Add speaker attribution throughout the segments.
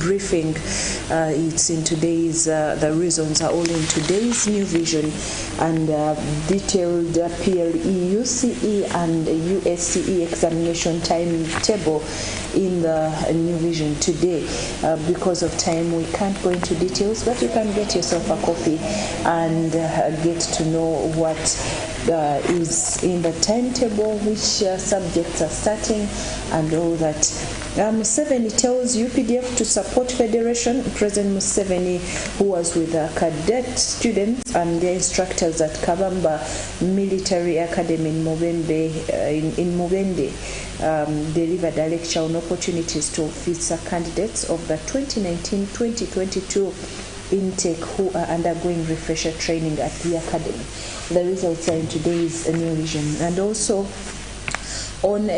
Speaker 1: briefing. It's in today's, the reasons are all in today's New Vision, and detailed PLE, UCE and USCE examination timetable in the New Vision today. Because of time, we can't go into details, but you can get yourself a copy and get to know what is in the timetable, which subjects are starting, and all that. Museveni tells UPDF to support Federation. President Museveni, who was with cadet students and their instructors at Kabamba Military Academy in Mubende, delivered a lecture on opportunities to officer candidates of the 2019-2022 intake who are undergoing refresher training at the academy. The results are in today's New Vision. And also on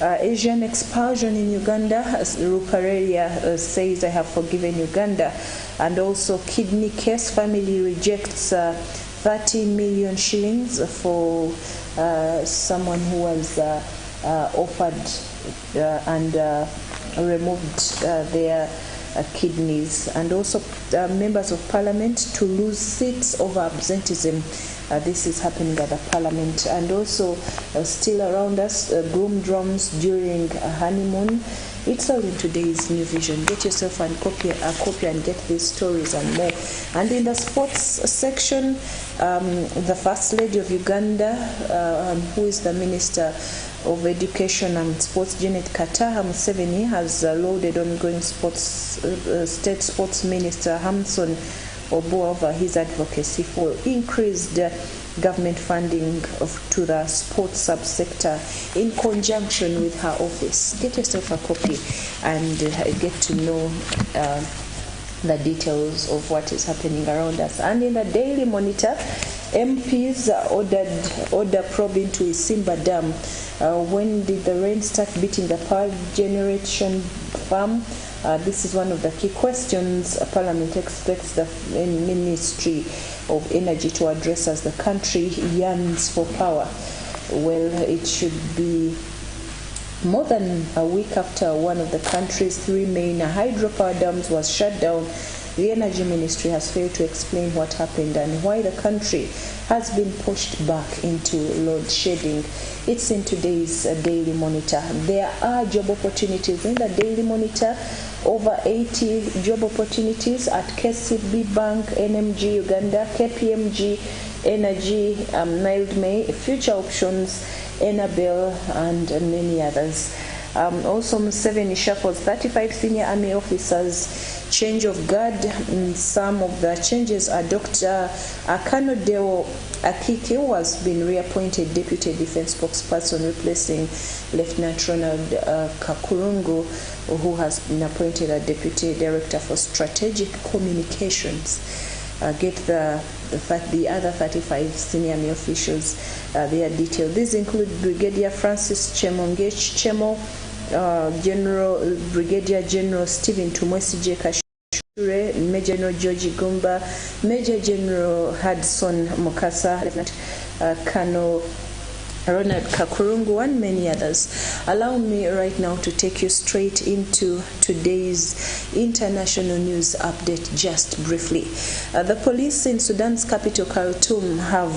Speaker 1: Asian expulsion in Uganda, Ruparelia says, I have forgiven Uganda. And also kidney case, family rejects 30 million shillings for someone who was offered and removed their kidneys. And also members of parliament to lose seats over absenteeism. This is happening at the parliament. And also still around us, groom drums during a honeymoon. It's all in today's New Vision. Get yourself a copy and get these stories and more. And in the sports section, the First Lady of Uganda, who is the Minister of Education and Sports, Janet Kataha Museveni, has lauded ongoing State Sports Minister Hamson Obo over his advocacy for increased government funding to the sports subsector in conjunction with her office. Get yourself a copy and get to know the details of what is happening around us. And in the Daily Monitor, MPs order probe into Isimba Dam. When did the rain start beating the power generation farm? This is one of the key questions Parliament expects the Ministry of Energy to address as the country yearns for power. Well, it should be more than a week after one of the country's 3 main hydropower dams was shut down. The Energy Ministry has failed to explain what happened and why the country has been pushed back into load shedding. It's in today's Daily Monitor. There are job opportunities in the Daily Monitor. Over 80 job opportunities at KCB Bank, NMG Uganda, KPMG, Energy, Mild May, Future Options, Enabel, and many others. Also, Museveni shuffles 35 senior army officers. Change of guard. Some of the changes are Dr. Akanodeo Akiki, who has been reappointed Deputy Defense Spokesperson, replacing Lieutenant Ronald Kakurungu, who has been appointed a Deputy Director for Strategic Communications. Get the other 35 senior army officials, their details. These include Brigadier Francis Chemongech Chemo, Brigadier General Stephen Tumwesije Kashure, Major General George Gumba, Major General Hudson Mukasa, Lieutenant Colonel Ronald Kakurungu, and many others. Allow me right now to take you straight into today's international news update just briefly. The police in Sudan's capital Khartoum have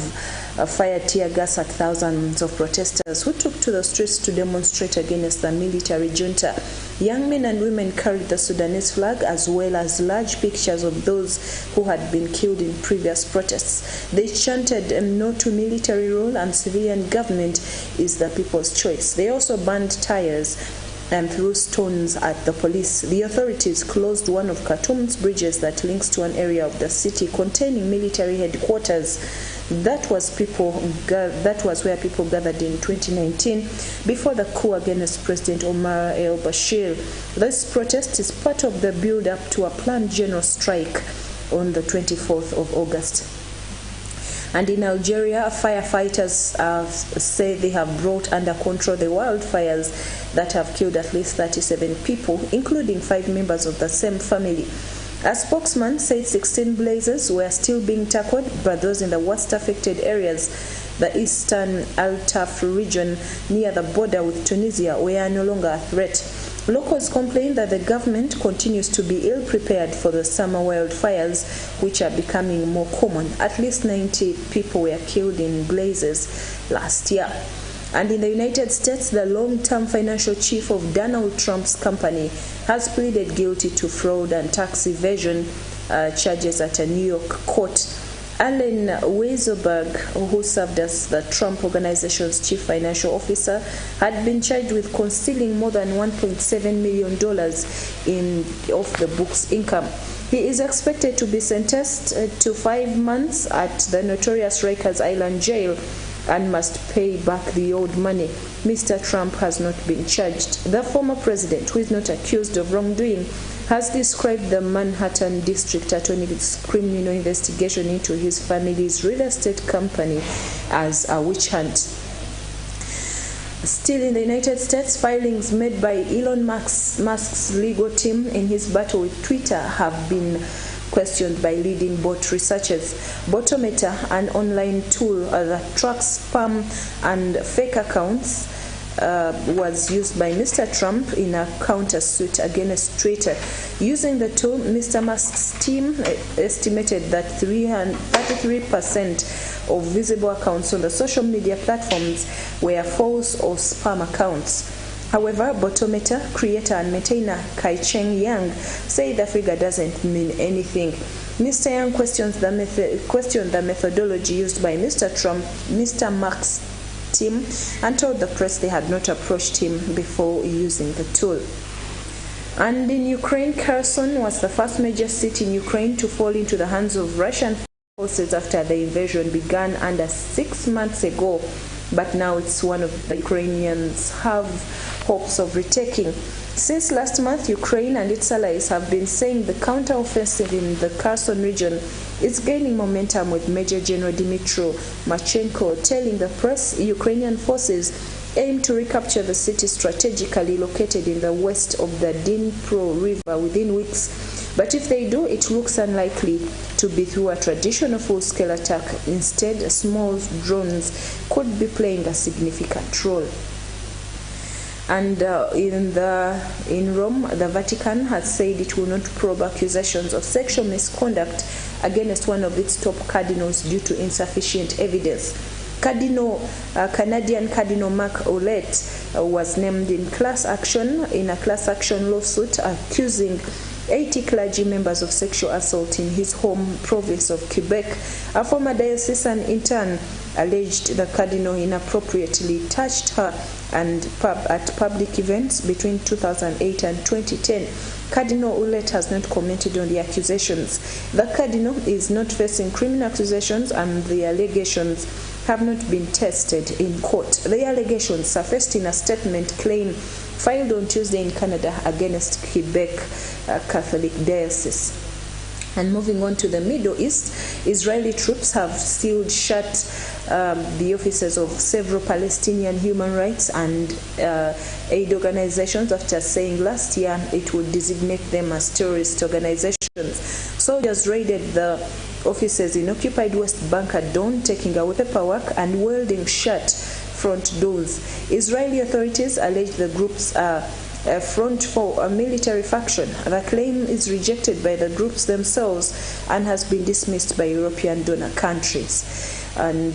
Speaker 1: fired tear gas at thousands of protesters who took to the streets to demonstrate against the military junta. Young men and women carried the Sudanese flag as well as large pictures of those who had been killed in previous protests. They chanted "No to military rule" and "Civilian government is the people's choice." They also burned tires and threw stones at the police. The authorities closed one of Khartoum's bridges that links to an area of the city containing military headquarters. That was where people gathered in 2019 before the coup against President Omar el-Bashir. This protest is part of the build-up to a planned general strike on the 24th of August. And in Algeria, firefighters say they have brought under control the wildfires that have killed at least 37 people, including 5 members of the same family. A spokesman said 16 blazes were still being tackled, but those in the worst affected areas, the eastern Al Taf region near the border with Tunisia, were no longer a threat. Locals complain that the government continues to be ill-prepared for the summer wildfires, which are becoming more common. At least 90 people were killed in blazes last year. And in the United States, the long-term financial chief of Donald Trump's company has pleaded guilty to fraud and tax evasion charges at a New York court. Allen Weisselberg, who served as the Trump Organization's chief financial officer, had been charged with concealing more than $1.7 million in off-the-books income. He is expected to be sentenced to 5 months at the notorious Rikers Island jail and must pay back the owed money. Mr. Trump has not been charged. The former president, who is not accused of wrongdoing, has described the Manhattan District Attorney's criminal investigation into his family's real estate company as a witch hunt. Still in the United States, filings made by Elon Musk's legal team in his battle with Twitter have been questioned by leading bot researchers. Botometer, an online tool that tracks spam and fake accounts, was used by Mr. Trump in a countersuit against Twitter. Using the tool, Mr. Musk's team estimated that 33% of visible accounts on the social media platforms were false or spam accounts. However, Botometer creator and maintainer Kai-Cheng Yang say the figure doesn't mean anything. Mr. Yang questioned the methodology used by Mr. Trump, Mr. Musk's team, and told the press they had not approached him before using the tool. And in Ukraine, Kherson was the first major city in Ukraine to fall into the hands of Russian forces after the invasion began under 6 months ago. But now it's one of the Ukrainians have hopes of retaking. Since last month, Ukraine and its allies have been saying the counter-offensive in the Kherson region is gaining momentum, with Major General Dmytro Marchenko telling the press Ukrainian forces aim to recapture the city strategically located in the west of the Dnipro River within weeks. But if they do, it looks unlikely to be through a traditional full-scale attack. Instead, small drones could be playing a significant role. And in Rome, the Vatican has said it will not probe accusations of sexual misconduct against one of its top cardinals due to insufficient evidence. Canadian Cardinal Mark Ouellette was named in a class action lawsuit accusing 80 clergy members of sexual assault in his home province of Quebec. A former diocesan intern alleged the cardinal inappropriately touched her at public events between 2008 and 2010. Cardinal Ouellette has not commented on the accusations. The cardinal is not facing criminal accusations, and the allegations have not been tested in court. The allegations surfaced in a statement claim filed on Tuesday in Canada against Quebec Catholic Diocese. And moving on to the Middle East, Israeli troops have sealed shut the offices of several Palestinian human rights and aid organizations after saying last year it would designate them as terrorist organizations. Soldiers raided the offices in occupied West Bank at dawn, taking away paperwork and welding shut front doors. Israeli authorities allege the groups are a front for a military faction. The claim is rejected by the groups themselves and has been dismissed by European donor countries. And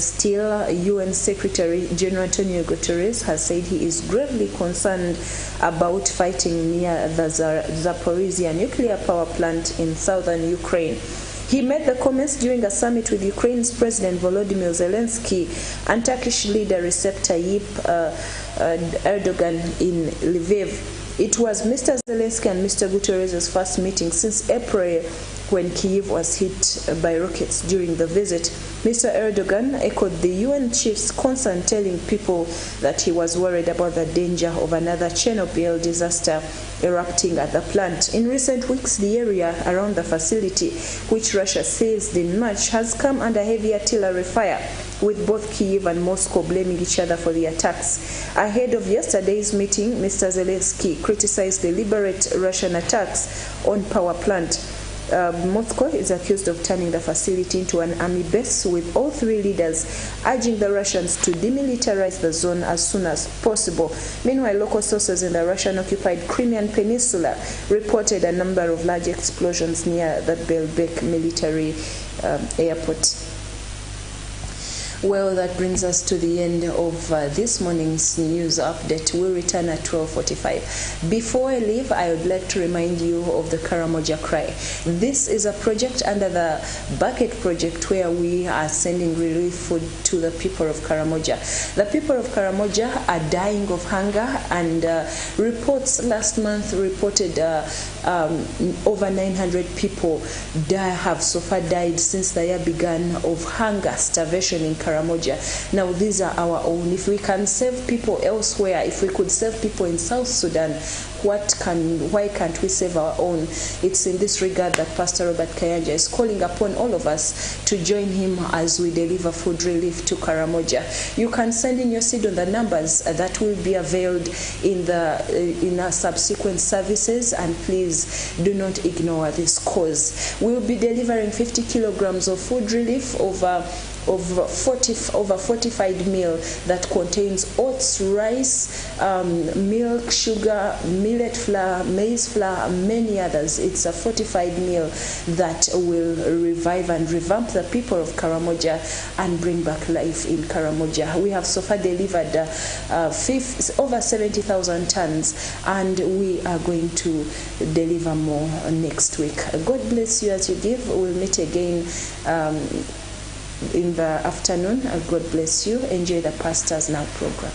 Speaker 1: still, UN Secretary General Antonio Guterres has said he is gravely concerned about fighting near the Zaporizhia nuclear power plant in southern Ukraine. He made the comments during a summit with Ukraine's President Volodymyr Zelensky and Turkish leader Recep Tayyip Erdogan in Lviv. It was Mr. Zelensky and Mr. Guterres' first meeting since April, when Kyiv was hit by rockets during the visit. Mr. Erdogan echoed the UN chief's concern, telling people that he was worried about the danger of another Chernobyl disaster erupting at the plant. In recent weeks, the area around the facility, which Russia seized in March, has come under heavy artillery fire, with both Kyiv and Moscow blaming each other for the attacks. Ahead of yesterday's meeting, Mr. Zelensky criticized deliberate Russian attacks on power plant. MONUSCO is accused of turning the facility into an army base, with all three leaders urging the Russians to demilitarize the zone as soon as possible. Meanwhile, local sources in the Russian-occupied Crimean Peninsula reported a number of large explosions near the Belbek military airport. Well, that brings us to the end of this morning's news update. We'll return at 12:45. Before I leave, I would like to remind you of the Karamoja Cry. This is a project under the Bucket Project where we are sending relief food to the people of Karamoja. The people of Karamoja are dying of hunger, and reports last month reported over 900 people have so far died since the year began of hunger, starvation in Karamoja. Now these are our own. If we can save people elsewhere, if we could save people in South Sudan, why can't we save our own? It's in this regard that Pastor Robert Kayanja is calling upon all of us to join him as we deliver food relief to Karamoja. You can send in your seed on the numbers that will be availed in our subsequent services, and please do not ignore this cause. We will be delivering 50 kilograms of food relief over 45 meal that contains oats, rice, milk, sugar, millet flour, maize flour, and many others. It's a fortified meal that will revive and revamp the people of Karamoja and bring back life in Karamoja. We have so far delivered over 70,000 tons, and we are going to deliver more next week. God bless you as you give. We'll meet again in the afternoon. God bless you. Enjoy the Pastors Now program.